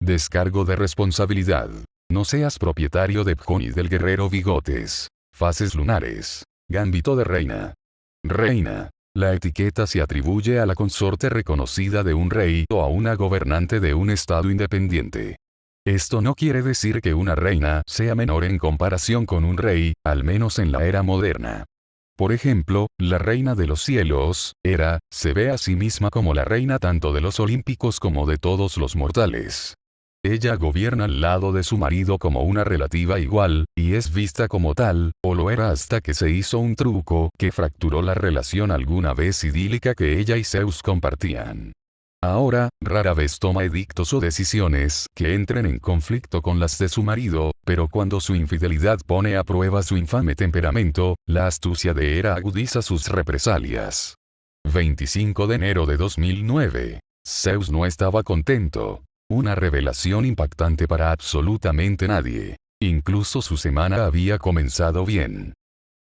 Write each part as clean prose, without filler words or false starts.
Descargo de responsabilidad. No seas propietario de Pjoni del guerrero bigotes. Fases lunares. Gambito de reina. Reina. La etiqueta se atribuye a la consorte reconocida de un rey o a una gobernante de un estado independiente. Esto no quiere decir que una reina sea menor en comparación con un rey, al menos en la era moderna. Por ejemplo, la reina de los cielos, Hera, se ve a sí misma como la reina tanto de los olímpicos como de todos los mortales. Ella gobierna al lado de su marido como una relativa igual, y es vista como tal, o lo era hasta que se hizo un truco que fracturó la relación alguna vez idílica que ella y Zeus compartían. Ahora, rara vez toma edictos o decisiones que entren en conflicto con las de su marido, pero cuando su infidelidad pone a prueba su infame temperamento, la astucia de Hera agudiza sus represalias. 25 de enero de 2009. Zeus no estaba contento. Una revelación impactante para absolutamente nadie. Incluso su semana había comenzado bien.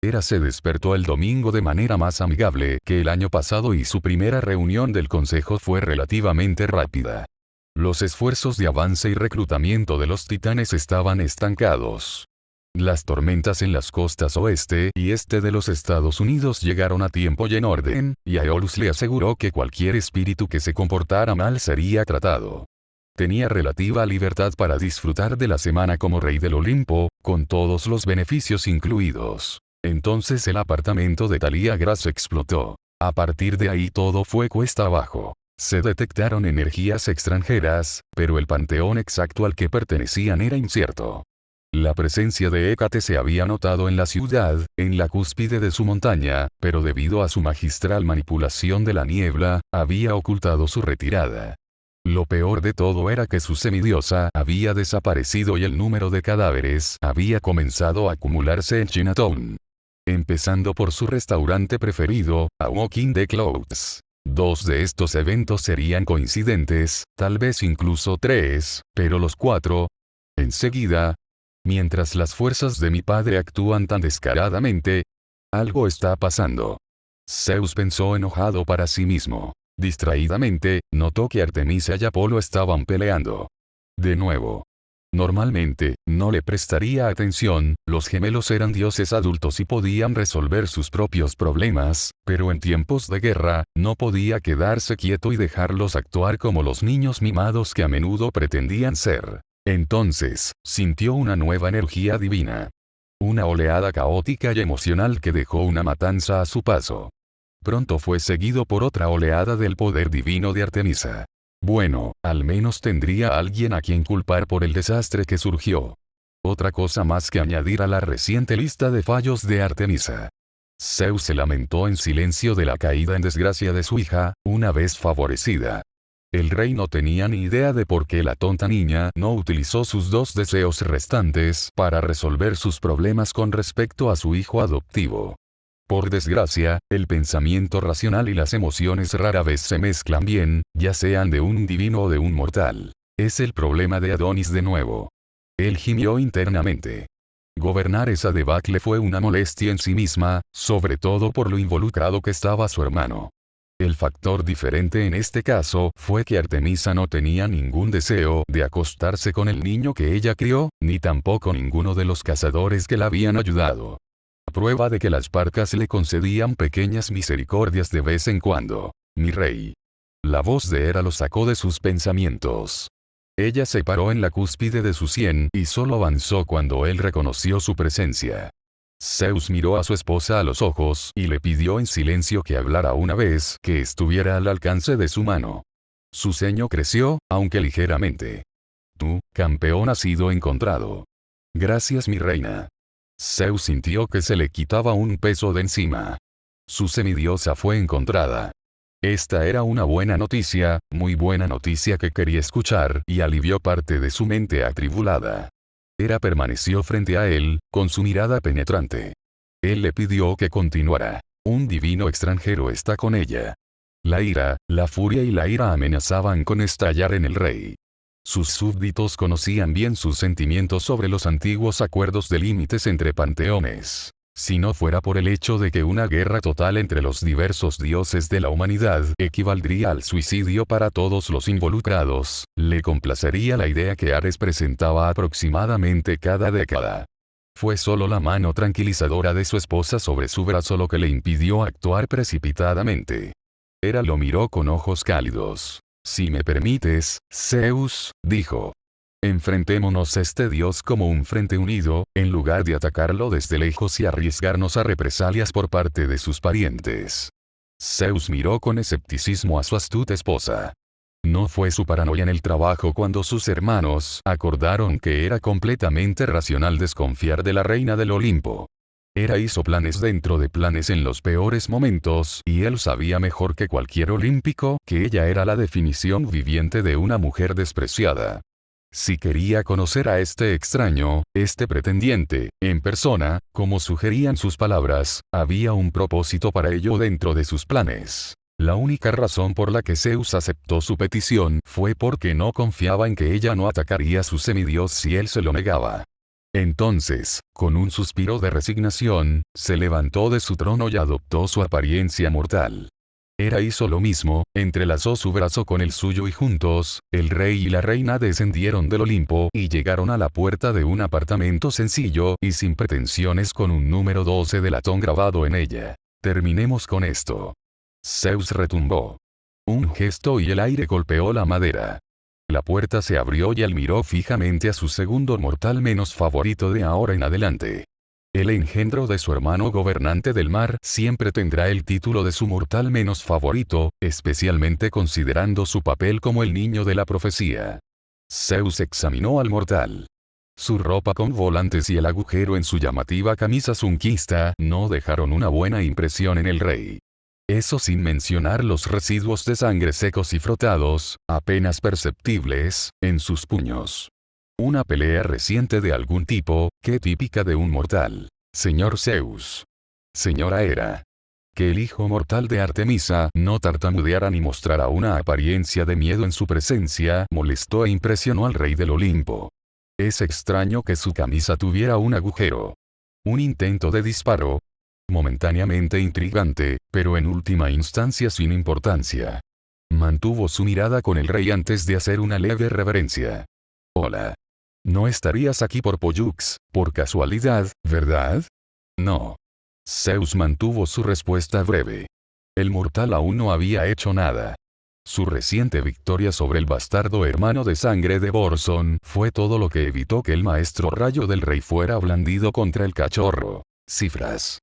Hera se despertó el domingo de manera más amigable que el año pasado y su primera reunión del consejo fue relativamente rápida. Los esfuerzos de avance y reclutamiento de los titanes estaban estancados. Las tormentas en las costas oeste y este de los Estados Unidos llegaron a tiempo y en orden, y Aeolus le aseguró que cualquier espíritu que se comportara mal sería tratado. Tenía relativa libertad para disfrutar de la semana como rey del Olimpo, con todos los beneficios incluidos. Entonces el apartamento de Thalia Grass explotó. A partir de ahí todo fue cuesta abajo. Se detectaron energías extranjeras, pero el panteón exacto al que pertenecían era incierto. La presencia de Hécate se había notado en la ciudad, en la cúspide de su montaña, pero debido a su magistral manipulación de la niebla, había ocultado su retirada. Lo peor de todo era que su semidiosa había desaparecido y el número de cadáveres había comenzado a acumularse en Chinatown. Empezando por su restaurante preferido, A Walking the Clouds. 2 de estos eventos serían coincidentes, tal vez incluso 3, pero los 4. Enseguida. Mientras las fuerzas de mi padre actúan tan descaradamente, algo está pasando. Zeus pensó enojado para sí mismo. Distraídamente, notó que Artemisa y Apolo estaban peleando. De nuevo. Normalmente, no le prestaría atención, los gemelos eran dioses adultos y podían resolver sus propios problemas, pero en tiempos de guerra, no podía quedarse quieto y dejarlos actuar como los niños mimados que a menudo pretendían ser. Entonces, sintió una nueva energía divina. Una oleada caótica y emocional que dejó una matanza a su paso. Pronto fue seguido por otra oleada del poder divino de Artemisa. Bueno, al menos tendría a alguien a quien culpar por el desastre que surgió. Otra cosa más que añadir a la reciente lista de fallos de Artemisa. Zeus se lamentó en silencio de la caída en desgracia de su hija, una vez favorecida. El rey no tenía ni idea de por qué la tonta niña no utilizó sus 2 deseos restantes para resolver sus problemas con respecto a su hijo adoptivo. Por desgracia, el pensamiento racional y las emociones rara vez se mezclan bien, ya sean de un divino o de un mortal. Es el problema de Adonis de nuevo. Él gimió internamente. Gobernar esa debacle fue una molestia en sí misma, sobre todo por lo involucrado que estaba su hermano. El factor diferente en este caso fue que Artemisa no tenía ningún deseo de acostarse con el niño que ella crió, ni tampoco ninguno de los cazadores que la habían ayudado. Prueba de que las parcas le concedían pequeñas misericordias de vez en cuando. Mi rey. La voz de Hera lo sacó de sus pensamientos. Ella se paró en la cúspide de su sien y solo avanzó cuando él reconoció su presencia. Zeus miró a su esposa a los ojos y le pidió en silencio que hablara una vez que estuviera al alcance de su mano. Su ceño creció, aunque ligeramente. Tu, campeón ha sido encontrado. Gracias mi reina. Zeus sintió que se le quitaba un peso de encima. Su semidiosa fue encontrada. Esta era una buena noticia, muy buena noticia que quería escuchar y alivió parte de su mente atribulada. Hera permaneció frente a él, con su mirada penetrante. Él le pidió que continuara. Un divino extranjero está con ella. La ira, la furia y la ira amenazaban con estallar en el rey. Sus súbditos conocían bien sus sentimientos sobre los antiguos acuerdos de límites entre panteones. Si no fuera por el hecho de que una guerra total entre los diversos dioses de la humanidad equivaldría al suicidio para todos los involucrados, le complacería la idea que Ares presentaba aproximadamente cada década. Fue solo la mano tranquilizadora de su esposa sobre su brazo lo que le impidió actuar precipitadamente. Hera lo miró con ojos cálidos. «Si me permites, Zeus», dijo. «Enfrentémonos a este dios como un frente unido, en lugar de atacarlo desde lejos y arriesgarnos a represalias por parte de sus parientes». Zeus miró con escepticismo a su astuta esposa. No fue su paranoia en el trabajo cuando sus hermanos acordaron que era completamente racional desconfiar de la reina del Olimpo. Hera hizo planes dentro de planes en los peores momentos y él sabía mejor que cualquier olímpico que ella era la definición viviente de una mujer despreciada. Si quería conocer a este extraño, este pretendiente, en persona, como sugerían sus palabras, había un propósito para ello dentro de sus planes. La única razón por la que Zeus aceptó su petición fue porque no confiaba en que ella no atacaría a su semidios si él se lo negaba. Entonces, con un suspiro de resignación, se levantó de su trono y adoptó su apariencia mortal. Hera hizo lo mismo, entrelazó su brazo con el suyo y juntos, el rey y la reina descendieron del Olimpo y llegaron a la puerta de un apartamento sencillo y sin pretensiones con un número 12 de latón grabado en ella. «Terminemos con esto». Zeus retumbó. Un gesto y el aire golpeó la madera. La puerta se abrió y él miró fijamente a su segundo mortal menos favorito de ahora en adelante. El engendro de su hermano gobernante del mar siempre tendrá el título de su mortal menos favorito, especialmente considerando su papel como el niño de la profecía. Zeus examinó al mortal. Su ropa con volantes y el agujero en su llamativa camisa zunquista no dejaron una buena impresión en el rey. Eso sin mencionar los residuos de sangre secos y frotados, apenas perceptibles, en sus puños. Una pelea reciente de algún tipo, que típica de un mortal. Señor Zeus. Señora Hera. Que el hijo mortal de Artemisa no tartamudeara ni mostrara una apariencia de miedo en su presencia molestó e impresionó al rey del Olimpo. Es extraño que su camisa tuviera un agujero. Un intento de disparo. Momentáneamente intrigante, pero en última instancia sin importancia. Mantuvo su mirada con el rey antes de hacer una leve reverencia. Hola. No estarías aquí por Pollux, por casualidad, ¿verdad? No. Zeus mantuvo su respuesta breve. El mortal aún no había hecho nada. Su reciente victoria sobre el bastardo hermano de sangre de Borson fue todo lo que evitó que el maestro rayo del rey fuera blandido contra el cachorro. Cifras.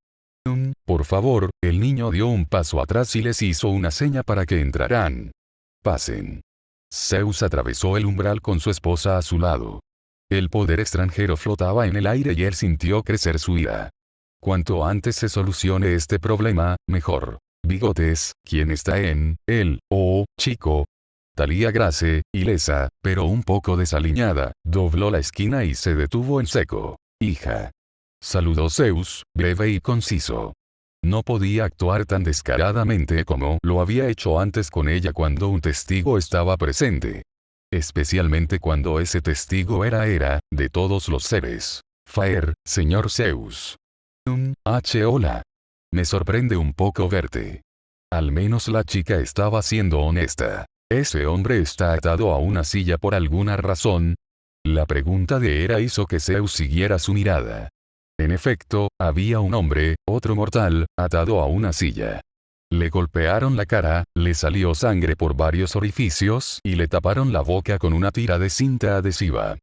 Por favor, el niño dio un paso atrás y les hizo una seña para que entraran. Pasen. Zeus atravesó el umbral con su esposa a su lado. El poder extranjero flotaba en el aire y él sintió crecer su ira. Cuanto antes se solucione este problema, mejor. Bigotes, ¿quién está en él? Oh, chico. Thalía Grace, ilesa, pero un poco desaliñada, dobló la esquina y se detuvo en seco. Hija. Saludó Zeus, breve y conciso. No podía actuar tan descaradamente como lo había hecho antes con ella cuando un testigo estaba presente. Especialmente cuando ese testigo era Hera, de todos los seres. Faer, señor Zeus. Hola. Me sorprende un poco verte. Al menos la chica estaba siendo honesta. ¿Ese hombre está atado a una silla por alguna razón? La pregunta de Hera hizo que Zeus siguiera su mirada. En efecto, había un hombre, otro mortal, atado a una silla. Le golpearon la cara, le salió sangre por varios orificios y le taparon la boca con una tira de cinta adhesiva.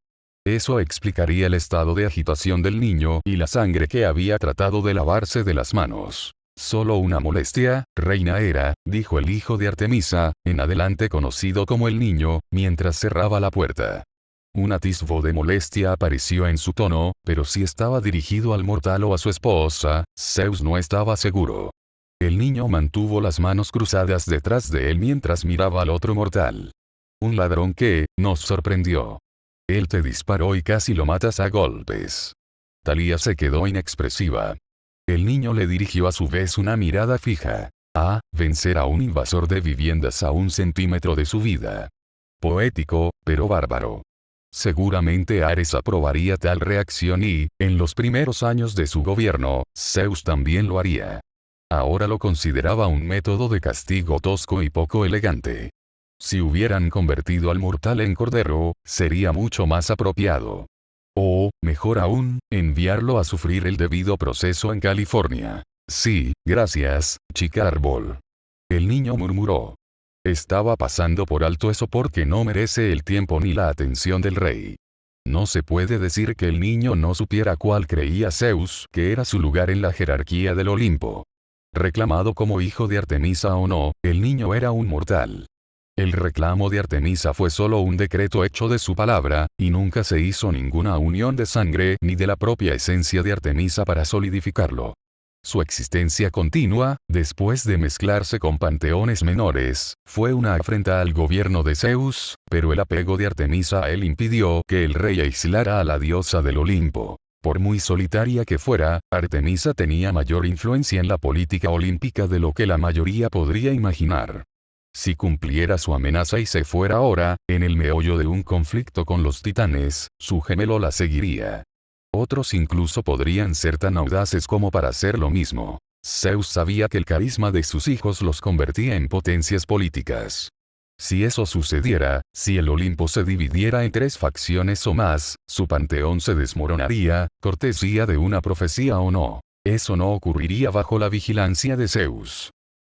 Eso explicaría el estado de agitación del niño y la sangre que había tratado de lavarse de las manos. Solo una molestia, reina Hera, dijo el hijo de Artemisa, en adelante conocido como el niño, mientras cerraba la puerta. Un atisbo de molestia apareció en su tono, pero si estaba dirigido al mortal o a su esposa, Zeus no estaba seguro. El niño mantuvo las manos cruzadas detrás de él mientras miraba al otro mortal. Un ladrón que, nos sorprendió. Él te disparó y casi lo matas a golpes. Thalía se quedó inexpresiva. El niño le dirigió a su vez una mirada fija. Vencer a un invasor de viviendas a 1 centímetro de su vida. Poético, pero bárbaro. seguramente Ares aprobaría tal reacción y, en los primeros años de su gobierno, Zeus también lo haría. Ahora lo consideraba un método de castigo tosco y poco elegante. Si hubieran convertido al mortal en cordero, sería mucho más apropiado. O, mejor aún, enviarlo a sufrir el debido proceso en California. Sí, gracias, chica árbol. El niño murmuró. Estaba pasando por alto eso porque no merece el tiempo ni la atención del rey. No se puede decir que el niño no supiera cuál creía Zeus que era su lugar en la jerarquía del Olimpo. Reclamado como hijo de Artemisa o no, el niño era un mortal. El reclamo de Artemisa fue solo un decreto hecho de su palabra, y nunca se hizo ninguna unión de sangre ni de la propia esencia de Artemisa para solidificarlo. Su existencia continua, después de mezclarse con panteones menores, fue una afrenta al gobierno de Zeus, pero el apego de Artemisa a él impidió que el rey aislara a la diosa del Olimpo. Por muy solitaria que fuera, Artemisa tenía mayor influencia en la política olímpica de lo que la mayoría podría imaginar. Si cumpliera su amenaza y se fuera ahora, en el meollo de un conflicto con los titanes, su gemelo la seguiría. Otros incluso podrían ser tan audaces como para hacer lo mismo. Zeus sabía que el carisma de sus hijos los convertía en potencias políticas. Si eso sucediera, si el Olimpo se dividiera en 3 facciones o más, su panteón se desmoronaría, cortesía de una profecía o no. Eso no ocurriría bajo la vigilancia de Zeus.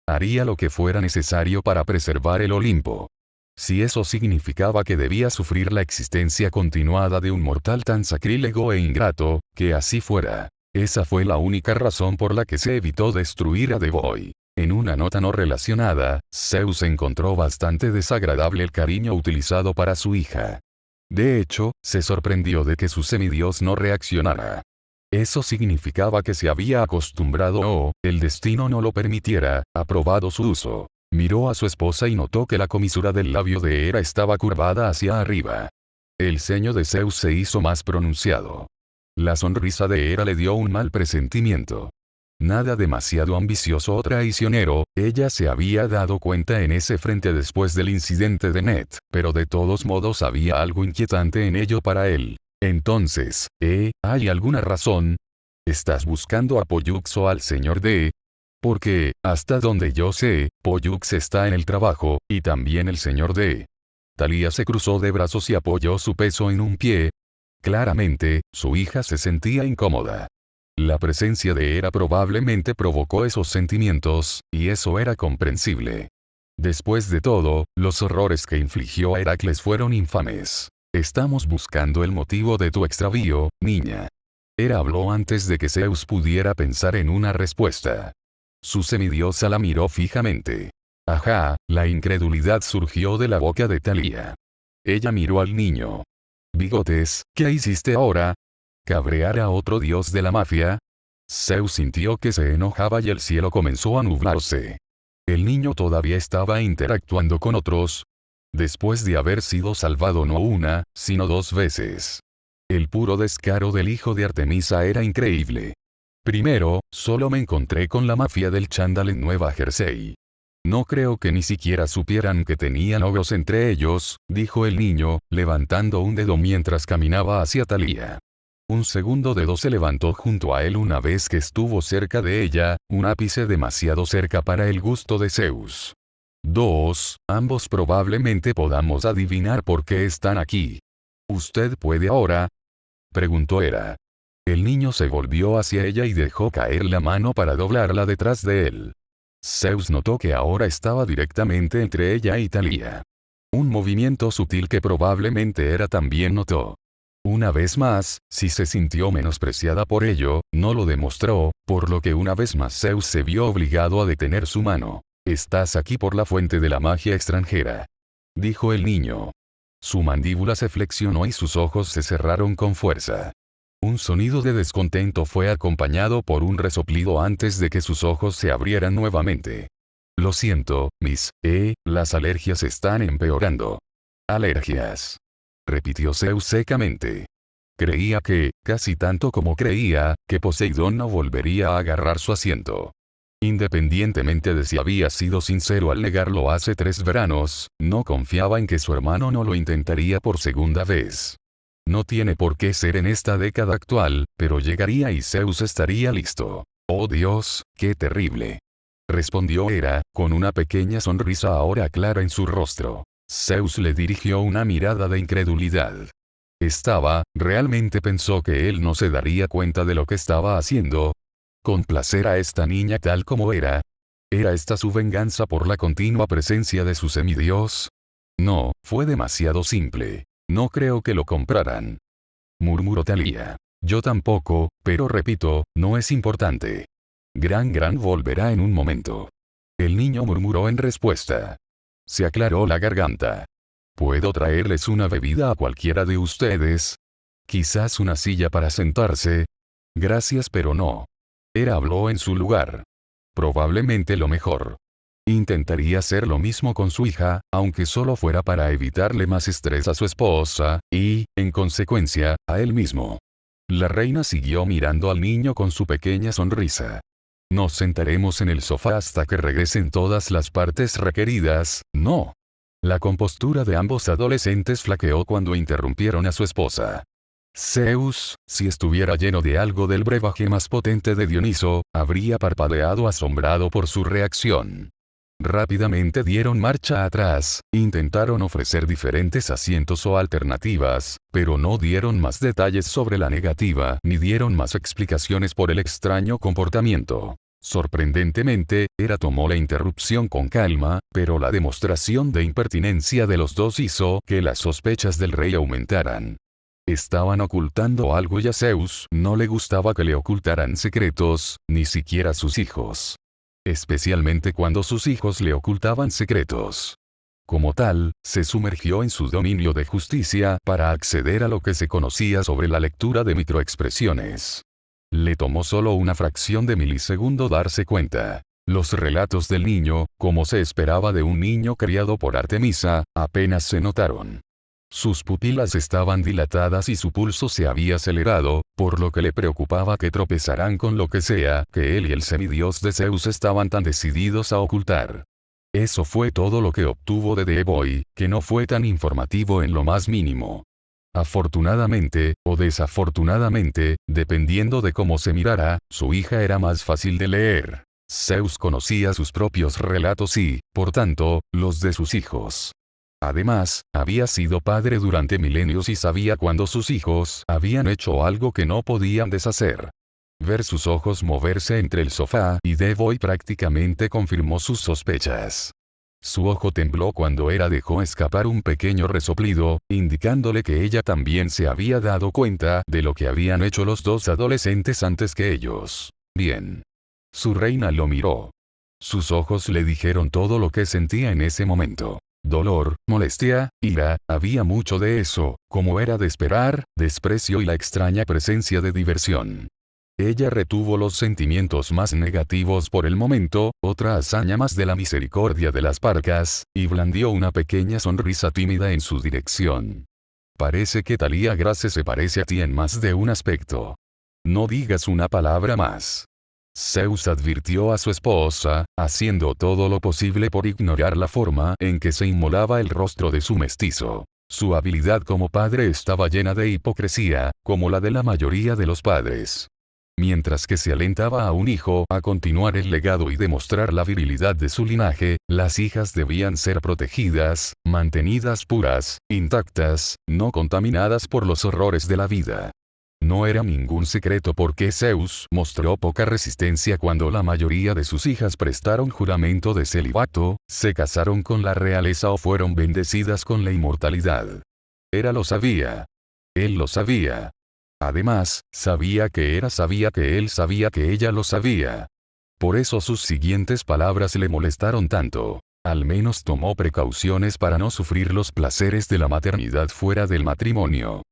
Haría lo que fuera necesario para preservar el Olimpo. Si eso significaba que debía sufrir la existencia continuada de un mortal tan sacrílego e ingrato, que así fuera. Esa fue la única razón por la que se evitó destruir a The Boy. En una nota no relacionada, Zeus encontró bastante desagradable el cariño utilizado para su hija. De hecho, se sorprendió de que su semidios no reaccionara. Eso significaba que se había acostumbrado o, el destino no lo permitiera, aprobado su uso. Miró a su esposa y notó que la comisura del labio de Hera estaba curvada hacia arriba. El ceño de Zeus se hizo más pronunciado. La sonrisa de Hera le dio un mal presentimiento. Nada demasiado ambicioso o traicionero, ella se había dado cuenta en ese frente después del incidente de Ned, pero de todos modos había algo inquietante en ello para él. Entonces, ¿hay alguna razón? ¿Estás buscando a Pollux o al señor D? Porque, hasta donde yo sé, Pollux está en el trabajo, y también el señor D. Thalía se cruzó de brazos y apoyó su peso en un pie. Claramente, su hija se sentía incómoda. La presencia de Hera probablemente provocó esos sentimientos, y eso era comprensible. Después de todo, los horrores que infligió a Heracles fueron infames. Estamos buscando el motivo de tu extravío, niña. Hera habló antes de que Zeus pudiera pensar en una respuesta. Su semidiosa la miró fijamente. Ajá, la incredulidad surgió de la boca de Thalía. Ella miró al niño. Bigotes, ¿qué hiciste ahora? ¿Cabrear a otro dios de la mafia? Zeus sintió que se enojaba y el cielo comenzó a nublarse. El niño todavía estaba interactuando con otros, después de haber sido salvado no una, sino 2 veces. El puro descaro del hijo de Artemisa era increíble. Primero, solo me encontré con la mafia del chándal en Nueva Jersey. No creo que ni siquiera supieran que tenían ojos entre ellos, dijo el niño, levantando un dedo mientras caminaba hacia Thalía. Un segundo dedo se levantó junto a él una vez que estuvo cerca de ella, un ápice demasiado cerca para el gusto de Zeus. 2. Ambos probablemente podamos adivinar por qué están aquí. ¿Usted puede ahora? Preguntó Hera. El niño se volvió hacia ella y dejó caer la mano para doblarla detrás de él. Zeus notó que ahora estaba directamente entre ella y Thalía. Un movimiento sutil que probablemente Hera también notó. Una vez más, si se sintió menospreciada por ello, no lo demostró, por lo que una vez más Zeus se vio obligado a detener su mano. Estás aquí por la fuente de la magia extranjera, dijo el niño. Su mandíbula se flexionó y sus ojos se cerraron con fuerza. Un sonido de descontento fue acompañado por un resoplido antes de que sus ojos se abrieran nuevamente. Lo siento, las alergias están empeorando. Alergias, repitió Zeus secamente. Creía que, casi tanto como creía, que Poseidón no volvería a agarrar su asiento. Independientemente de si había sido sincero al negarlo hace 3 veranos, no confiaba en que su hermano no lo intentaría por segunda vez. No tiene por qué ser en esta década actual, pero llegaría y Zeus estaría listo. Oh Dios, qué terrible. Respondió Hera, con una pequeña sonrisa ahora clara en su rostro. Zeus le dirigió una mirada de incredulidad. Realmente pensó que él no se daría cuenta de lo que estaba haciendo. ¿Complacer a esta niña tal como era? ¿Era esta su venganza por la continua presencia de su semidios? No, fue demasiado simple. No creo que lo compraran. Murmuró Thalía. Yo tampoco, pero repito, no es importante. Gran volverá en un momento. El niño murmuró en respuesta. Se aclaró la garganta. ¿Puedo traerles una bebida a cualquiera de ustedes? Quizás una silla para sentarse. Gracias, pero no. Hera habló en su lugar. Probablemente lo mejor. Intentaría hacer lo mismo con su hija, aunque solo fuera para evitarle más estrés a su esposa, y, en consecuencia, a él mismo. La reina siguió mirando al niño con su pequeña sonrisa. Nos sentaremos en el sofá hasta que regresen todas las partes requeridas, ¿no? La compostura de ambos adolescentes flaqueó cuando interrumpieron a su esposa. Zeus, si estuviera lleno de algo del brebaje más potente de Dioniso, habría parpadeado asombrado por su reacción. Rápidamente dieron marcha atrás, intentaron ofrecer diferentes asientos o alternativas, pero no dieron más detalles sobre la negativa ni dieron más explicaciones por el extraño comportamiento. Sorprendentemente, Hera tomó la interrupción con calma, pero la demostración de impertinencia de los dos hizo que las sospechas del rey aumentaran. Estaban ocultando algo y a Zeus no le gustaba que le ocultaran secretos, ni siquiera a sus hijos. Especialmente cuando sus hijos le ocultaban secretos. Como tal, se sumergió en su dominio de justicia para acceder a lo que se conocía sobre la lectura de microexpresiones. Le tomó solo una fracción de milisegundo darse cuenta. Los relatos del niño, como se esperaba de un niño criado por Artemisa, apenas se notaron. Sus pupilas estaban dilatadas y su pulso se había acelerado, por lo que le preocupaba que tropezaran con lo que sea que él y el semidios de Zeus estaban tan decididos a ocultar. Eso fue todo lo que obtuvo de The Boy, que no fue tan informativo en lo más mínimo. Afortunadamente, o desafortunadamente, dependiendo de cómo se mirara, su hija era más fácil de leer. Zeus conocía sus propios relatos y, por tanto, los de sus hijos. Además, había sido padre durante milenios y sabía cuando sus hijos habían hecho algo que no podían deshacer. Ver sus ojos moverse entre el sofá y The Boy prácticamente confirmó sus sospechas. Su ojo tembló cuando Hera dejó escapar un pequeño resoplido, indicándole que ella también se había dado cuenta de lo que habían hecho los dos adolescentes antes que ellos. Bien. Su reina lo miró. Sus ojos le dijeron todo lo que sentía en ese momento. Dolor, molestia, ira, había mucho de eso, como era de esperar, desprecio y la extraña presencia de diversión. Ella retuvo los sentimientos más negativos por el momento, otra hazaña más de la misericordia de las parcas, y blandió una pequeña sonrisa tímida en su dirección. Parece que Thalía Grace se parece a ti en más de un aspecto. No digas una palabra más. Zeus advirtió a su esposa, haciendo todo lo posible por ignorar la forma en que se inmolaba el rostro de su mestizo. Su habilidad como padre estaba llena de hipocresía, como la de la mayoría de los padres. Mientras que se alentaba a un hijo a continuar el legado y demostrar la virilidad de su linaje, las hijas debían ser protegidas, mantenidas puras, intactas, no contaminadas por los horrores de la vida. No era ningún secreto por qué Zeus mostró poca resistencia cuando la mayoría de sus hijas prestaron juramento de celibato, se casaron con la realeza o fueron bendecidas con la inmortalidad. Hera lo sabía. Él lo sabía. Además, sabía que él sabía que ella lo sabía. Por eso sus siguientes palabras le molestaron tanto. Al menos tomó precauciones para no sufrir los placeres de la maternidad fuera del matrimonio.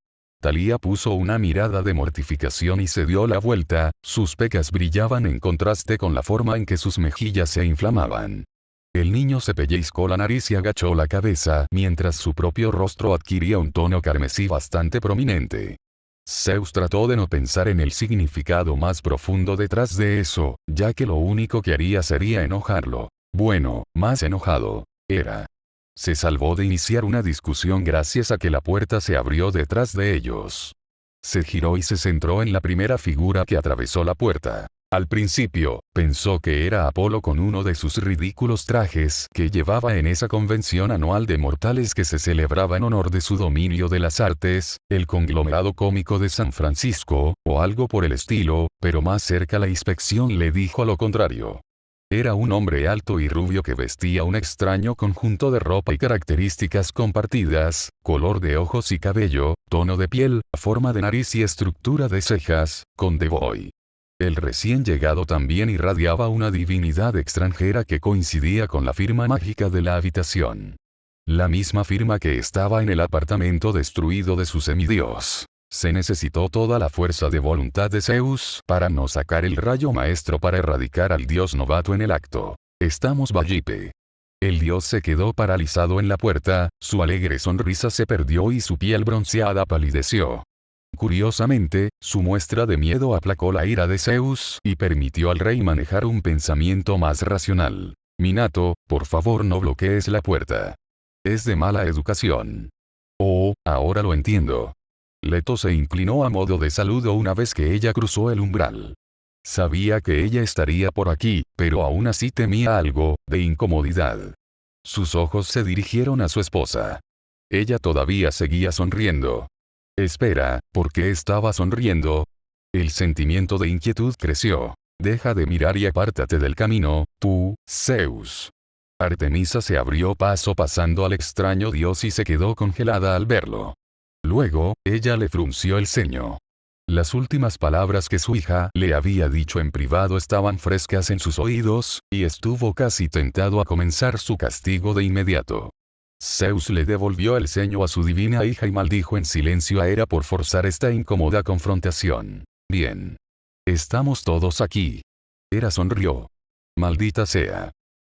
Thalía puso una mirada de mortificación y se dio la vuelta, sus pecas brillaban en contraste con la forma en que sus mejillas se inflamaban. El niño se pellizcó la nariz y agachó la cabeza mientras su propio rostro adquiría un tono carmesí bastante prominente. Zeus trató de no pensar en el significado más profundo detrás de eso, ya que lo único que haría sería enojarlo. Bueno, más enojado. Era. Se salvó de iniciar una discusión gracias a que la puerta se abrió detrás de ellos. Se giró y se centró en la primera figura que atravesó la puerta. Al principio, pensó que era Apolo con uno de sus ridículos trajes que llevaba en esa convención anual de mortales que se celebraba en honor de su dominio de las artes, el conglomerado cómico de San Francisco, o algo por el estilo, pero más cerca la inspección le dijo lo contrario. Era un hombre alto y rubio que vestía un extraño conjunto de ropa y características compartidas, color de ojos y cabello, tono de piel, forma de nariz y estructura de cejas, con The Boy. El recién llegado también irradiaba una divinidad extranjera que coincidía con la firma mágica de la habitación. La misma firma que estaba en el apartamento destruido de su semidios. Se necesitó toda la fuerza de voluntad de Zeus para no sacar el rayo maestro para erradicar al dios novato en el acto. Estamos Vallipe. El dios se quedó paralizado en la puerta, su alegre sonrisa se perdió y su piel bronceada palideció. Curiosamente, su muestra de miedo aplacó la ira de Zeus y permitió al rey manejar un pensamiento más racional. Minato, por favor no bloquees la puerta. Es de mala educación. Oh, ahora lo entiendo. Leto se inclinó a modo de saludo una vez que ella cruzó el umbral. Sabía que ella estaría por aquí, pero aún así temía algo, de incomodidad. Sus ojos se dirigieron a su esposa. Ella todavía seguía sonriendo. Espera, ¿por qué estaba sonriendo? El sentimiento de inquietud creció. Deja de mirar y apártate del camino, tú, Zeus. Artemisa se abrió paso pasando al extraño dios y se quedó congelada al verlo. Luego, ella le frunció el ceño. Las últimas palabras que su hija le había dicho en privado estaban frescas en sus oídos, y estuvo casi tentado a comenzar su castigo de inmediato. Zeus le devolvió el ceño a su divina hija y maldijo en silencio a Hera por forzar esta incómoda confrontación. Bien. Estamos todos aquí. Hera sonrió. Maldita sea.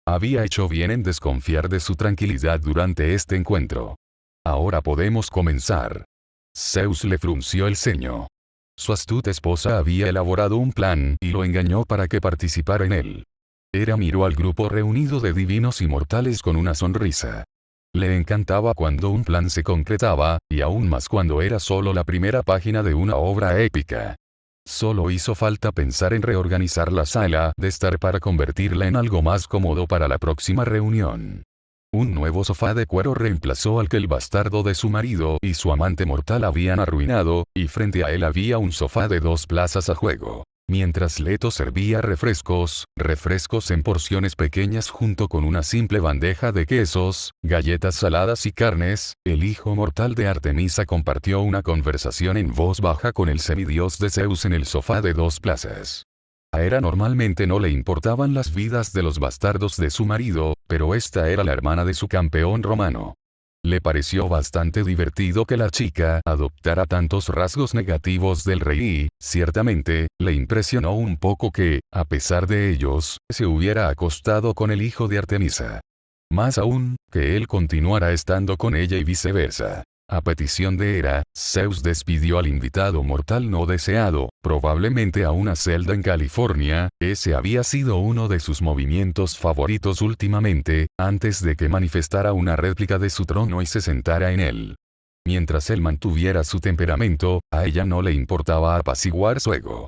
Había hecho bien en desconfiar de su tranquilidad durante este encuentro. Ahora podemos comenzar. Zeus le frunció el ceño. Su astuta esposa había elaborado un plan y lo engañó para que participara en él. Hera miró al grupo reunido de divinos y mortales con una sonrisa. Le encantaba cuando un plan se concretaba, y aún más cuando era solo la primera página de una obra épica. Solo hizo falta pensar en reorganizar la sala de estar para convertirla en algo más cómodo para la próxima reunión. Un nuevo sofá de cuero reemplazó al que el bastardo de su marido y su amante mortal habían arruinado, y frente a él había un sofá de 2 plazas a juego. Mientras Leto servía refrescos en porciones pequeñas junto con una simple bandeja de quesos, galletas saladas y carnes, el hijo mortal de Artemisa compartió una conversación en voz baja con el semidios de Zeus en el sofá de 2 plazas. A Hera normalmente no le importaban las vidas de los bastardos de su marido, pero esta era la hermana de su campeón romano. Le pareció bastante divertido que la chica adoptara tantos rasgos negativos del rey y, ciertamente, le impresionó un poco que, a pesar de ellos, se hubiera acostado con el hijo de Artemisa. Más aún, que él continuara estando con ella y viceversa. A petición de Hera, Zeus despidió al invitado mortal no deseado, probablemente a una celda en California. Ese había sido uno de sus movimientos favoritos últimamente, antes de que manifestara una réplica de su trono y se sentara en él. Mientras él mantuviera su temperamento, a ella no le importaba apaciguar su ego.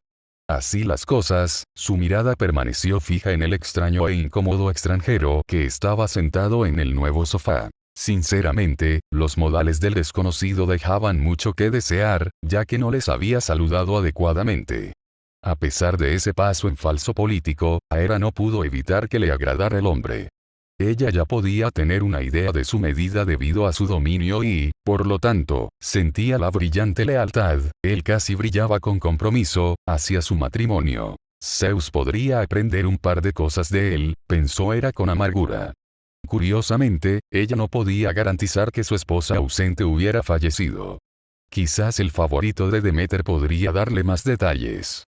Así las cosas, su mirada permaneció fija en el extraño e incómodo extranjero que estaba sentado en el nuevo sofá. Sinceramente, los modales del desconocido dejaban mucho que desear, ya que no les había saludado adecuadamente. A pesar de ese paso en falso político, a Hera no pudo evitar que le agradara el hombre. Ella ya podía tener una idea de su medida debido a su dominio y, por lo tanto, sentía la brillante lealtad, él casi brillaba con compromiso, hacia su matrimonio. Zeus podría aprender un par de cosas de él, pensó Hera con amargura. Curiosamente, ella no podía garantizar que su esposa ausente hubiera fallecido. Quizás el favorito de Demeter podría darle más detalles.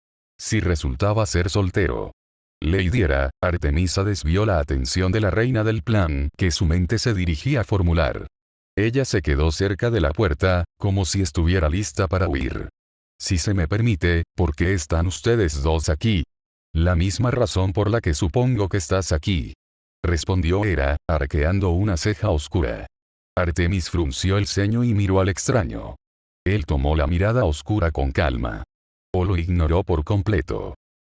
Si resultaba ser soltero. Lady Hera, Artemisa desvió la atención de la reina del plan que su mente se dirigía a formular. Ella se quedó cerca de la puerta, como si estuviera lista para huir. Si se me permite, ¿por qué están ustedes dos aquí? La misma razón por la que supongo que estás aquí. respondió Hera, arqueando una ceja oscura. Artemis frunció el ceño y miró al extraño. Él tomó la mirada oscura con calma. O lo ignoró por completo.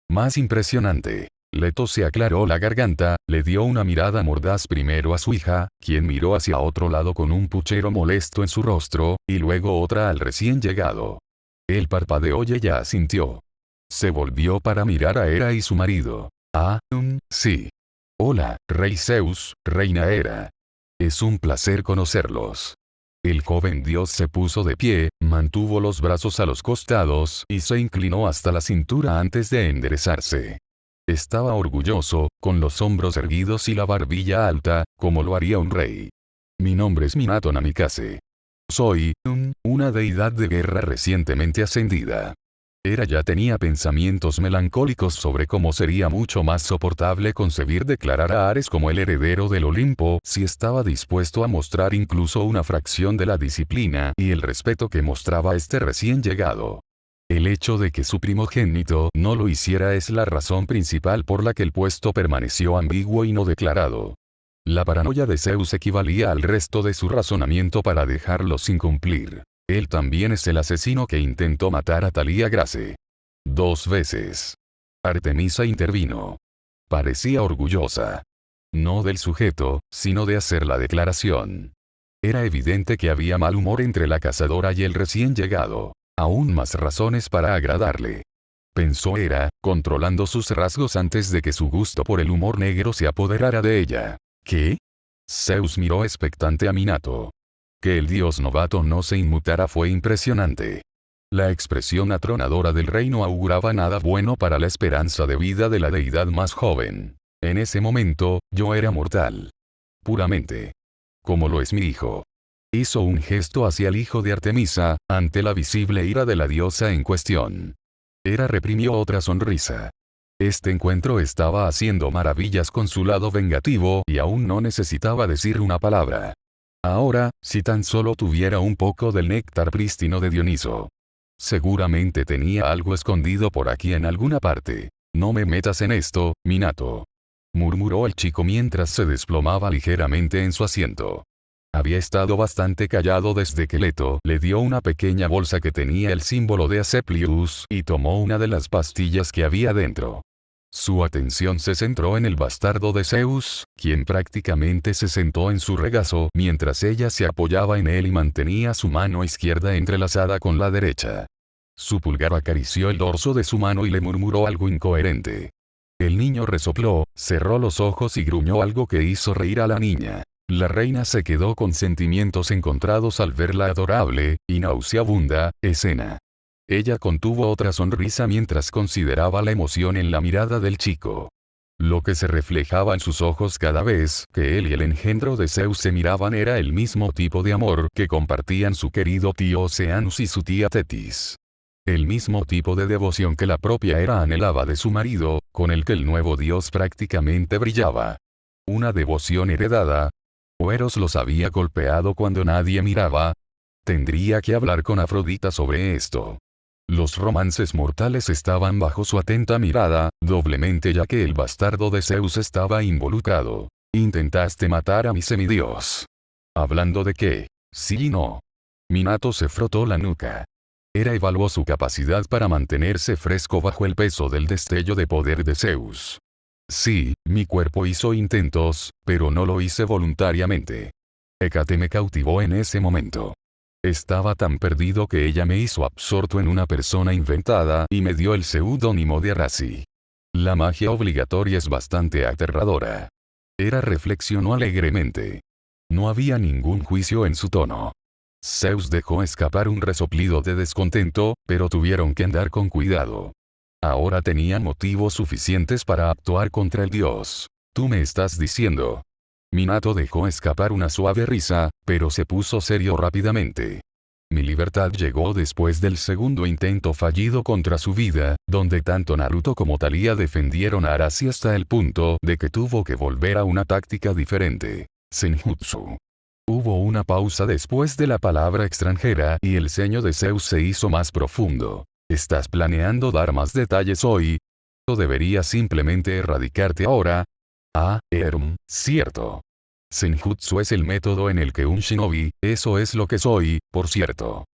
Más impresionante. Leto se aclaró la garganta, le dio una mirada mordaz primero a su hija, quien miró hacia otro lado con un puchero molesto en su rostro, y luego otra al recién llegado. Él parpadeó y ella asintió. Se volvió para mirar a Hera y su marido. Sí. Hola, Rey Zeus, Reina Hera. Es un placer conocerlos. El joven dios se puso de pie, mantuvo los brazos a los costados y se inclinó hasta la cintura antes de enderezarse. Estaba orgulloso, con los hombros erguidos y la barbilla alta, como lo haría un rey. Mi nombre es Minato Namikaze. Soy una deidad de guerra recientemente ascendida. Hera ya tenía pensamientos melancólicos sobre cómo sería mucho más soportable concebir declarar a Ares como el heredero del Olimpo si estaba dispuesto a mostrar incluso una fracción de la disciplina y el respeto que mostraba este recién llegado. El hecho de que su primogénito no lo hiciera es la razón principal por la que el puesto permaneció ambiguo y no declarado. La paranoia de Zeus equivalía al resto de su razonamiento para dejarlo sin cumplir. Él también es el asesino que intentó matar a Thalía Grace. 2 veces. Artemisa intervino. Parecía orgullosa. No del sujeto, sino de hacer la declaración. Era evidente que había mal humor entre la cazadora y el recién llegado. Aún más razones para agradarle. Pensó Hera, controlando sus rasgos antes de que su gusto por el humor negro se apoderara de ella. ¿Qué? Zeus miró expectante a Minato. Que el dios novato no se inmutara fue impresionante. La expresión atronadora del rey no auguraba nada bueno para la esperanza de vida de la deidad más joven. En ese momento, yo era mortal. Puramente. Como lo es mi hijo. Hizo un gesto hacia el hijo de Artemisa, ante la visible ira de la diosa en cuestión. Hera reprimió otra sonrisa. Este encuentro estaba haciendo maravillas con su lado vengativo y aún no necesitaba decir una palabra. Ahora, si tan solo tuviera un poco del néctar prístino de Dioniso. Seguramente tenía algo escondido por aquí en alguna parte. No me metas en esto, Minato. Murmuró el chico mientras se desplomaba ligeramente en su asiento. Había estado bastante callado desde que Leto le dio una pequeña bolsa que tenía el símbolo de Asclepius y tomó una de las pastillas que había dentro. Su atención se centró en el bastardo de Zeus, quien prácticamente se sentó en su regazo mientras ella se apoyaba en él y mantenía su mano izquierda entrelazada con la derecha. Su pulgar acarició el dorso de su mano y le murmuró algo incoherente. El niño resopló, cerró los ojos y gruñó algo que hizo reír a la niña. La reina se quedó con sentimientos encontrados al ver la adorable y nauseabunda escena. Ella contuvo otra sonrisa mientras consideraba la emoción en la mirada del chico. Lo que se reflejaba en sus ojos cada vez que él y el engendro de Zeus se miraban era el mismo tipo de amor que compartían su querido tío Oceanus y su tía Tetis. El mismo tipo de devoción que la propia Hera anhelaba de su marido, con el que el nuevo dios prácticamente brillaba. Una devoción heredada. ¿O Eros los había golpeado cuando nadie miraba? Tendría que hablar con Afrodita sobre esto. Los romances mortales estaban bajo su atenta mirada, doblemente ya que el bastardo de Zeus estaba involucrado. Intentaste matar a mi semidios. ¿Hablando de qué? Sí y no. Minato se frotó la nuca. Hera evaluó su capacidad para mantenerse fresco bajo el peso del destello de poder de Zeus. Sí, mi cuerpo hizo intentos, pero no lo hice voluntariamente. Hécate me cautivó en ese momento. Estaba tan perdido que ella me hizo absorto en una persona inventada y me dio el seudónimo de Arasi. La magia obligatoria es bastante aterradora. Hera reflexionó alegremente. No había ningún juicio en su tono. Zeus dejó escapar un resoplido de descontento, pero tuvieron que andar con cuidado. Ahora tenían motivos suficientes para actuar contra el dios. ¿Tú me estás diciendo? Minato dejó escapar una suave risa, pero se puso serio rápidamente. Mi libertad llegó después del segundo intento fallido contra su vida, donde tanto Naruto como Thalía defendieron a Arasi hasta el punto de que tuvo que volver a una táctica diferente. Senjutsu. Hubo una pausa después de la palabra extranjera y el ceño de Zeus se hizo más profundo. ¿Estás planeando dar más detalles hoy? ¿O debería simplemente erradicarte ahora? Cierto. Senjutsu es el método en el que un shinobi, eso es lo que soy, por cierto.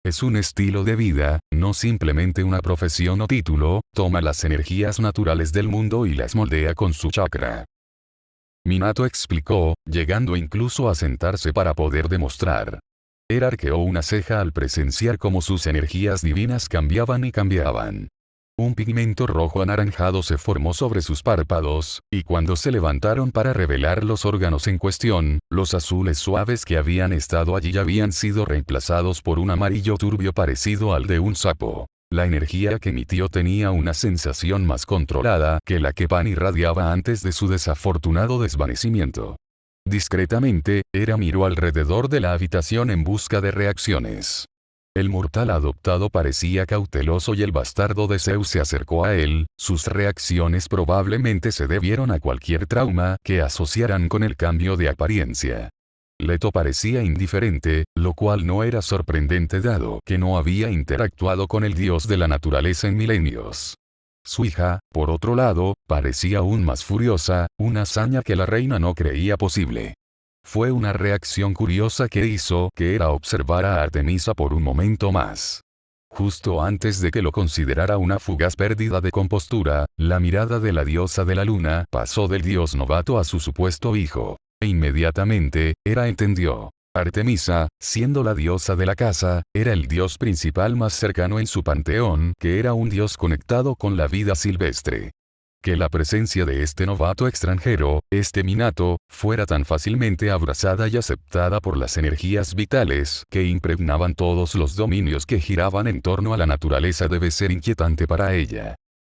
Es un estilo de vida, no simplemente una profesión o título, toma las energías naturales del mundo y las moldea con su chakra. Minato explicó, llegando incluso a sentarse para poder demostrar. Él arqueó una ceja al presenciar cómo sus energías divinas cambiaban y cambiaban. Un pigmento rojo anaranjado se formó sobre sus párpados, y cuando se levantaron para revelar los órganos en cuestión, los azules suaves que habían estado allí habían sido reemplazados por un amarillo turbio parecido al de un sapo. La energía que emitió tenía una sensación más controlada que la que Pan irradiaba antes de su desafortunado desvanecimiento. Discretamente, Era miró alrededor de la habitación en busca de reacciones. El mortal adoptado parecía cauteloso y el bastardo de Zeus se acercó a él, sus reacciones probablemente se debieron a cualquier trauma que asociaran con el cambio de apariencia. Leto parecía indiferente, lo cual no era sorprendente dado que no había interactuado con el dios de la naturaleza en milenios. Su hija, por otro lado, parecía aún más furiosa, una hazaña que la reina no creía posible. Fue una reacción curiosa que hizo que Hera observara a Artemisa por un momento más. Justo antes de que lo considerara una fugaz pérdida de compostura, la mirada de la diosa de la luna pasó del dios novato a su supuesto hijo. E inmediatamente, Hera entendió. Artemisa, siendo la diosa de la casa, era el dios principal más cercano en su panteón, que era un dios conectado con la vida silvestre. Que la presencia de este novato extranjero, este Minato, fuera tan fácilmente abrazada y aceptada por las energías vitales que impregnaban todos los dominios que giraban en torno a la naturaleza debe ser inquietante para ella.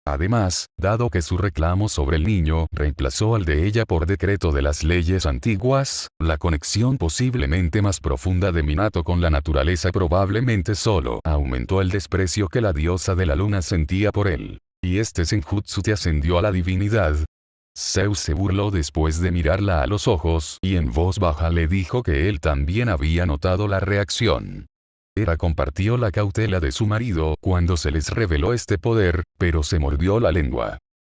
Además, dado que su reclamo sobre el niño reemplazó al de ella por decreto de las leyes antiguas, la conexión posiblemente más profunda de Minato con la naturaleza probablemente solo aumentó el desprecio que la diosa de la luna sentía por él. ¿Y este Senjutsu te ascendió a la divinidad? Zeus se burló después de mirarla a los ojos y en voz baja le dijo que él también había notado la reacción. Hera compartió la cautela de su marido cuando se les reveló este poder, pero se mordió la lengua.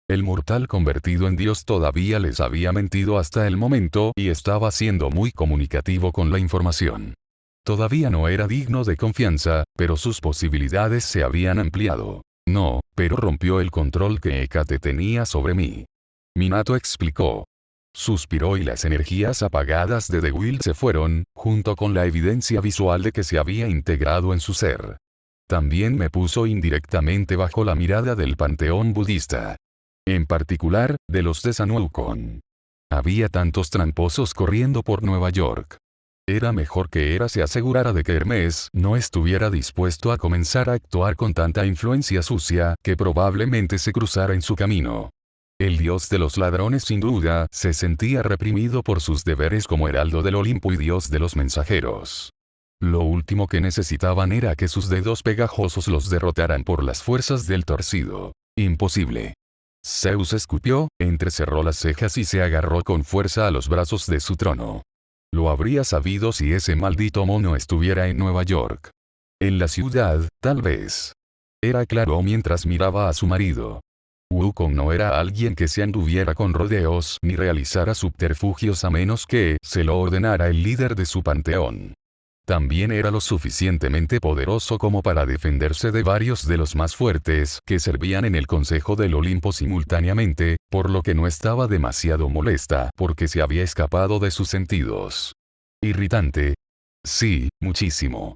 El mortal convertido en Dios todavía les había mentido hasta el momento y estaba siendo muy comunicativo con la información. Todavía no era digno de confianza, pero sus posibilidades se habían ampliado. No, pero rompió el control que Hécate tenía sobre mí. Minato explicó. Suspiró y las energías apagadas de The Will se fueron, junto con la evidencia visual de que se había integrado en su ser. También me puso indirectamente bajo la mirada del panteón budista. En particular, de los de Sanwukong. Había tantos tramposos corriendo por Nueva York. Era mejor que Hera se asegurara de que Hermes no estuviera dispuesto a comenzar a actuar con tanta influencia sucia que probablemente se cruzara en su camino. El dios de los ladrones sin duda se sentía reprimido por sus deberes como heraldo del Olimpo y dios de los mensajeros. Lo último que necesitaban era que sus dedos pegajosos los derrotaran por las fuerzas del torcido. Imposible. Zeus escupió, entrecerró las cejas y se agarró con fuerza a los brazos de su trono. Lo habría sabido si ese maldito mono estuviera en Nueva York. En la ciudad, tal vez. Hera aclaró mientras miraba a su marido. Wukong no era alguien que se anduviera con rodeos ni realizara subterfugios a menos que se lo ordenara el líder de su panteón. También era lo suficientemente poderoso como para defenderse de varios de los más fuertes que servían en el Consejo del Olimpo simultáneamente, por lo que no estaba demasiado molesta porque se había escapado de sus sentidos. ¿Irritante? Sí, muchísimo.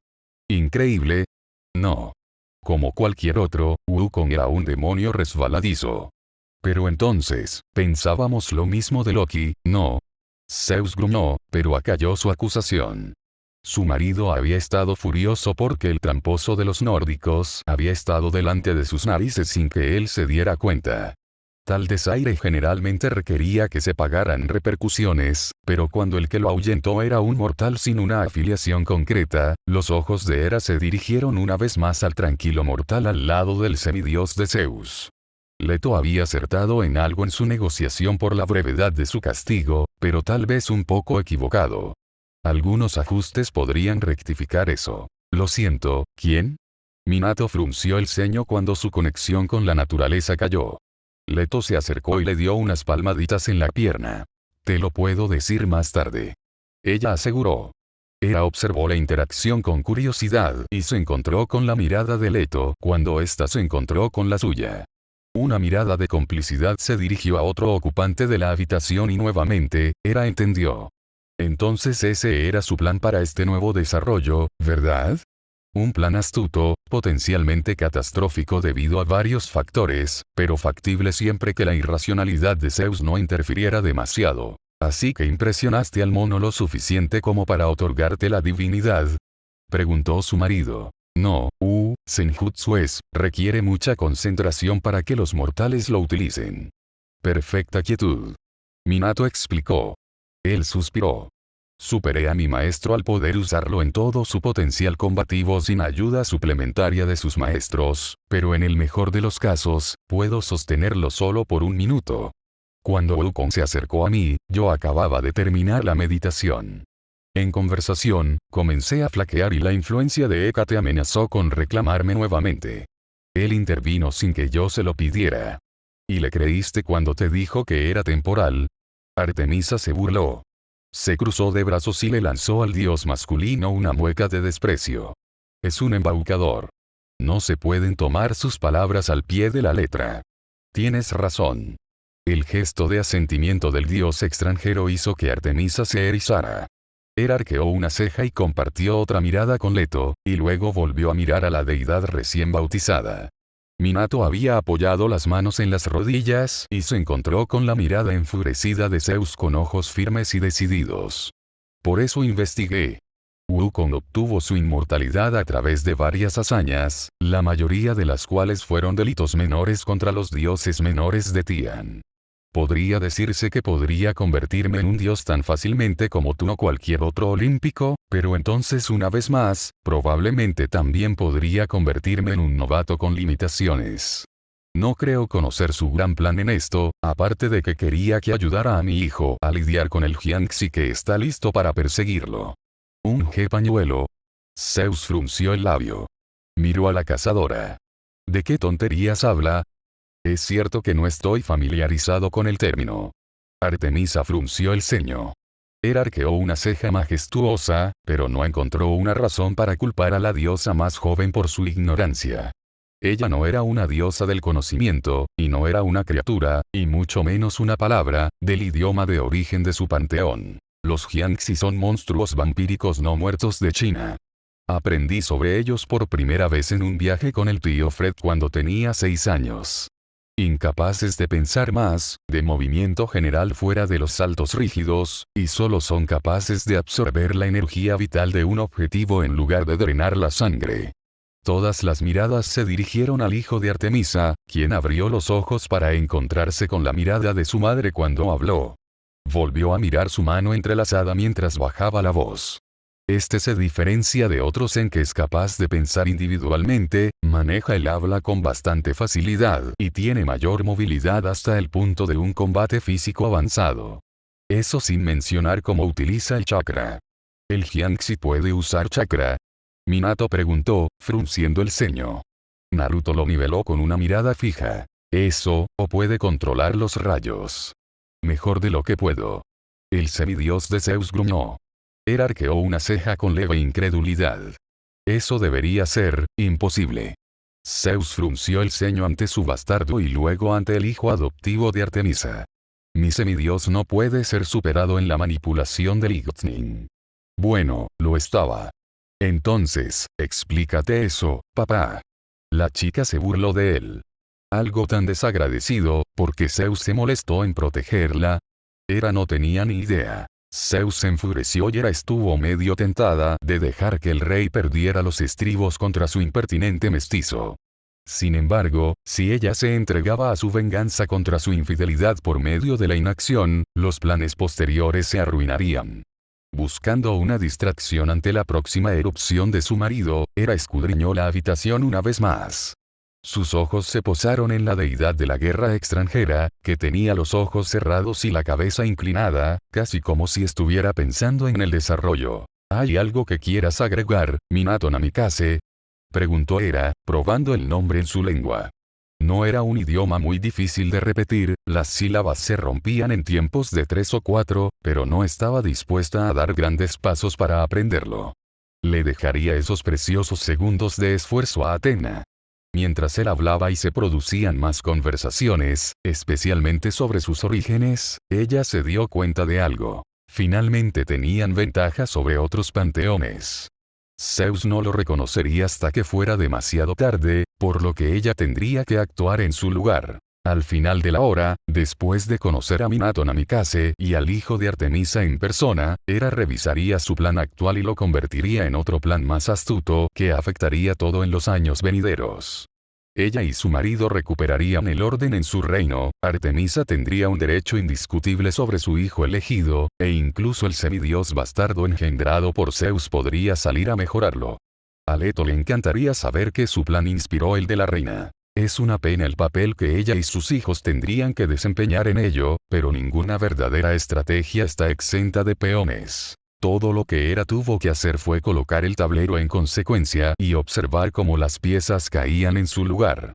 ¿Increíble? No. Como cualquier otro, Wukong era un demonio resbaladizo. Pero entonces, pensábamos lo mismo de Loki, ¿no? Zeus gruñó, pero acalló su acusación. Su marido había estado furioso porque el tramposo de los nórdicos había estado delante de sus narices sin que él se diera cuenta. Tal desaire generalmente requería que se pagaran repercusiones, pero cuando el que lo ahuyentó era un mortal sin una afiliación concreta, los ojos de Hera se dirigieron una vez más al tranquilo mortal al lado del semidios de Zeus. Leto había acertado en algo en su negociación por la brevedad de su castigo, pero tal vez un poco equivocado. Algunos ajustes podrían rectificar eso. Lo siento, ¿quién? Minato frunció el ceño cuando su conexión con la naturaleza cayó. Leto se acercó y le dio unas palmaditas en la pierna. Te lo puedo decir más tarde. Ella aseguró. Era observó la interacción con curiosidad y se encontró con la mirada de Leto cuando ésta se encontró con la suya. Una mirada de complicidad se dirigió a otro ocupante de la habitación y nuevamente, Era entendió. Entonces ese era su plan para este nuevo desarrollo, ¿verdad? Un plan astuto, potencialmente catastrófico debido a varios factores, pero factible siempre que la irracionalidad de Zeus no interfiriera demasiado. ¿Así que impresionaste al mono lo suficiente como para otorgarte la divinidad? Preguntó su marido. No, Senjutsu requiere mucha concentración para que los mortales lo utilicen. Perfecta quietud. Minato explicó. Él suspiró. Superé a mi maestro al poder usarlo en todo su potencial combativo sin ayuda suplementaria de sus maestros, pero en el mejor de los casos, puedo sostenerlo solo por un minuto. Cuando Wukong se acercó a mí, yo acababa de terminar la meditación. En conversación, comencé a flaquear y la influencia de Hécate amenazó con reclamarme nuevamente. Él intervino sin que yo se lo pidiera. ¿Y le creíste cuando te dijo que era temporal? Artemisa se burló. Se cruzó de brazos y le lanzó al dios masculino una mueca de desprecio. Es un embaucador. No se pueden tomar sus palabras al pie de la letra. Tienes razón. El gesto de asentimiento del dios extranjero hizo que Artemisa se erizara. Hera arqueó una ceja y compartió otra mirada con Leto, y luego volvió a mirar a la deidad recién bautizada. Minato había apoyado las manos en las rodillas y se encontró con la mirada enfurecida de Zeus con ojos firmes y decididos. Por eso investigué. Wukong obtuvo su inmortalidad a través de varias hazañas, la mayoría de las cuales fueron delitos menores contra los dioses menores de Tian. Podría decirse que podría convertirme en un dios tan fácilmente como tú o cualquier otro olímpico, pero entonces una vez más, probablemente también podría convertirme en un novato con limitaciones. No creo conocer su gran plan en esto, aparte de que quería que ayudara a mi hijo a lidiar con el Jiangxi que está listo para perseguirlo. Un pañuelo. Zeus frunció el labio. Miró a la cazadora. ¿De qué tonterías habla? Es cierto que no estoy familiarizado con el término. Artemisa frunció el ceño. Hera arqueó una ceja majestuosa, pero no encontró una razón para culpar a la diosa más joven por su ignorancia. Ella no era una diosa del conocimiento, y no era una criatura, y mucho menos una palabra, del idioma de origen de su panteón. Los Jiangxi son monstruos vampíricos no muertos de China. Aprendí sobre ellos por primera vez en un viaje con el tío Fred cuando tenía 6 años. Incapaces de pensar más, de movimiento general fuera de los saltos rígidos, y solo son capaces de absorber la energía vital de un objetivo en lugar de drenar la sangre. Todas las miradas se dirigieron al hijo de Artemisa, quien abrió los ojos para encontrarse con la mirada de su madre cuando habló. Volvió a mirar su mano entrelazada mientras bajaba la voz. Este se diferencia de otros en que es capaz de pensar individualmente, maneja el habla con bastante facilidad y tiene mayor movilidad hasta el punto de un combate físico avanzado. Eso sin mencionar cómo utiliza el chakra. ¿El Jiangxi puede usar chakra? Minato preguntó, frunciendo el ceño. Naruto lo niveló con una mirada fija. Eso, o puede controlar los rayos. Mejor de lo que puedo. El semidios de Zeus gruñó. Hera arqueó una ceja con leve incredulidad. Eso debería ser imposible. Zeus frunció el ceño ante su bastardo y luego ante el hijo adoptivo de Artemisa. Mi semidios no puede ser superado en la manipulación del Igotnin. Bueno, lo estaba. Entonces, explícate eso, papá. La chica se burló de él. Algo tan desagradecido, porque Zeus se molestó en protegerla. Hera no tenía ni idea. Zeus se enfureció y Hera estuvo medio tentada de dejar que el rey perdiera los estribos contra su impertinente mestizo. Sin embargo, si ella se entregaba a su venganza contra su infidelidad por medio de la inacción, los planes posteriores se arruinarían. Buscando una distracción ante la próxima erupción de su marido, Hera escudriñó la habitación una vez más. Sus ojos se posaron en la deidad de la guerra extranjera, que tenía los ojos cerrados y la cabeza inclinada, casi como si estuviera pensando en el desarrollo. ¿Hay algo que quieras agregar, Minato Namikaze? Preguntó Hera, probando el nombre en su lengua. No era un idioma muy difícil de repetir, las sílabas se rompían en tiempos de 3 o 4, pero no estaba dispuesta a dar grandes pasos para aprenderlo. Le dejaría esos preciosos segundos de esfuerzo a Athena. Mientras él hablaba y se producían más conversaciones, especialmente sobre sus orígenes, ella se dio cuenta de algo. Finalmente tenían ventaja sobre otros panteones. Zeus no lo reconocería hasta que fuera demasiado tarde, por lo que ella tendría que actuar en su lugar. Al final de la hora, después de conocer a Minato Namikaze y al hijo de Artemisa en persona, Hera revisaría su plan actual y lo convertiría en otro plan más astuto que afectaría todo en los años venideros. Ella y su marido recuperarían el orden en su reino, Artemisa tendría un derecho indiscutible sobre su hijo elegido, e incluso el semidios bastardo engendrado por Zeus podría salir a mejorarlo. A Leto le encantaría saber que su plan inspiró el de la reina. Es una pena el papel que ella y sus hijos tendrían que desempeñar en ello, pero ninguna verdadera estrategia está exenta de peones. Todo lo que Hera tuvo que hacer fue colocar el tablero en consecuencia y observar cómo las piezas caían en su lugar.